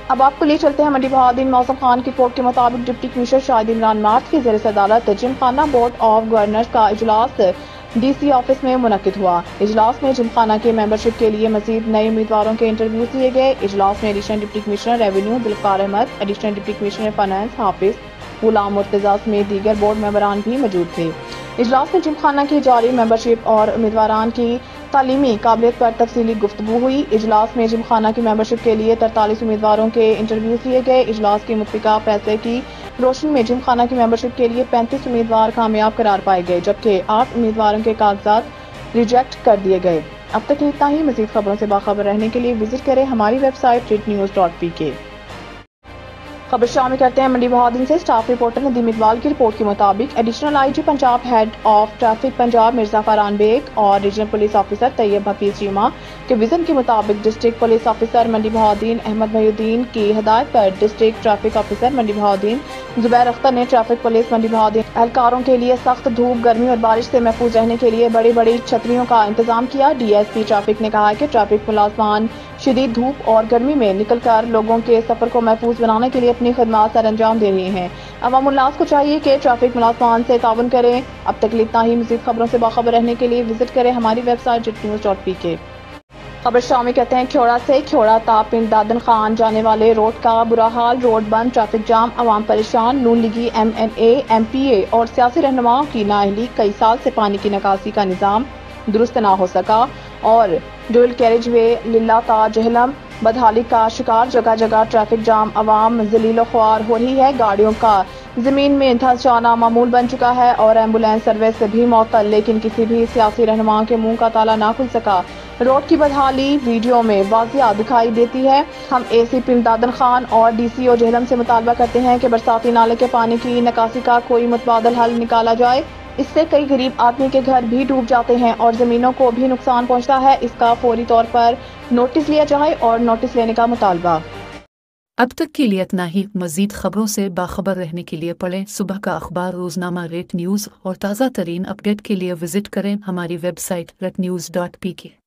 اب آپ کو لے چلتے ہیں منڈی بہادین۔ موسم خان کی رپورٹ کے مطابق ڈپٹی کمشنر شاہد عمران مارٹ کی زیر صدارت جم خانہ بورڈ آف گورنرز کا اجلاس ڈی سی آفس میں منعقد ہوا۔ اجلاس میں جم خانہ کے ممبرشپ کے لیے مزید نئے امیدواروں کے انٹرویوز لیے گئے۔ اجلاس میں additional deputy commissioner revenue Zulfiqar Ahmed, additional deputy commissioner finance Hafiz Ghulam Murtaza سمیت دیگر بورڈ ممبران بھی موجود تھے۔ اجلاس میں جم خانہ کی جاری ممبرشپ اور امیدواران کی تعلیمی قابلیت پر تفصیلی گفتگو ہوئی۔ اجلاس میں جم خانہ کی ممبرشپ کے لیے 43 امیدواروں کے انٹرویوز لیے گئے۔ اجلاس کے متفقہ فیصلے کی روشنی میں جم خانہ کی ممبرشپ کے لیے 35 امیدوار کامیاب قرار پائے گئے، جبکہ 8 امیدواروں کے کاغذات ریجیکٹ کر دیے گئے۔ اب تک اتنا ہی۔ مزید خبروں سے باخبر رہنے کے لیے وزٹ کریں ہماری ویب سائٹ rednews.pk۔ خبر شامل کرتے ہیں منڈی بہادین سے۔ اسٹاف رپورٹر ندیم اقبال کی رپورٹ کے مطابق additional I G Punjab head of traffic Punjab Mirza Farhan Baig اور regional police officer Tayyab Hafeez Cheema کے وژن کے مطابق ڈسٹرکٹ پولیس آفیسر منڈی بہادین احمد محی الدین کی ہدایت پر ڈسٹرکٹ ٹریفک آفیسر منڈی بہادین زبیر اختر نے ٹریفک پولیس منڈی بہادین اہلکاروں کے لیے سخت دھوپ، گرمی اور بارش سے محفوظ رہنے کے لیے بڑی بڑی چھتریوں کا انتظام کیا۔ ڈی ایس پی ٹریفک نے کہا کہ ٹریفک ملازمان شدید دھوپ اور گرمی میں نکل کر لوگوں کے سفر کو محفوظ بنانے کے لیے اپنی خدمات سر انجام دے رہے ہیں۔ عوام الناس کو چاہیے کہ ٹریفک ملازمان سے تعاون کریں۔ اب تک اتنا ہی۔ مزید خبروں سے باخبر رہنے کے لیے وزٹ کریں ہماری ویب سائٹ rednews.pk۔ خبر شامل کرتے ہیں کھیوڑا سے۔ کھیوڑا تا پنڈ دادن خان جانے والے روڈ کا برا حال، روڈ بند، ٹریفک جام، عوام پریشان۔ نون لیگی ایم این اے، ایم پی اے اور سیاسی رہنماؤں کی نااہلی، کئی سال سے پانی کی نکاسی کا نظام درست نہ ہو سکا اور ڈوئل کیریج وے للہ تا جہلم بدحالی کا شکار، جگہ جگہ ٹریفک جام، عوام ذلیل و خوار ہو رہی ہے۔ گاڑیوں کا زمین میں دھنس جانا معمول بن چکا ہے اور ایمبولینس سروس بھی معطل، لیکن کسی بھی سیاسی رہنما کے منہ کا تالا نہ کھل سکا۔ روڈ کی بدحالی ویڈیو میں واضح دکھائی دیتی ہے۔ ہم اے سی پی دادن خان اور ڈی سی او جہلم سے مطالبہ کرتے ہیں کہ برساتی نالے کے پانی کی نکاسی کا کوئی متبادل حل نکالا جائے۔ اس سے کئی غریب آدمی کے گھر بھی ڈوب جاتے ہیں اور زمینوں کو بھی نقصان پہنچتا ہے۔ اس کا فوری طور پر نوٹس لیا جائے اور نوٹس لینے کا مطالبہ۔ اب تک کے لیے اتنا ہی۔ مزید خبروں سے باخبر رہنے کے لیے پڑھیں صبح کا اخبار روزنامہ ریٹ نیوز اور تازہ ترین اپڈیٹ کے لیے وزٹ کریں ہماری ویب سائٹ rednews.pk۔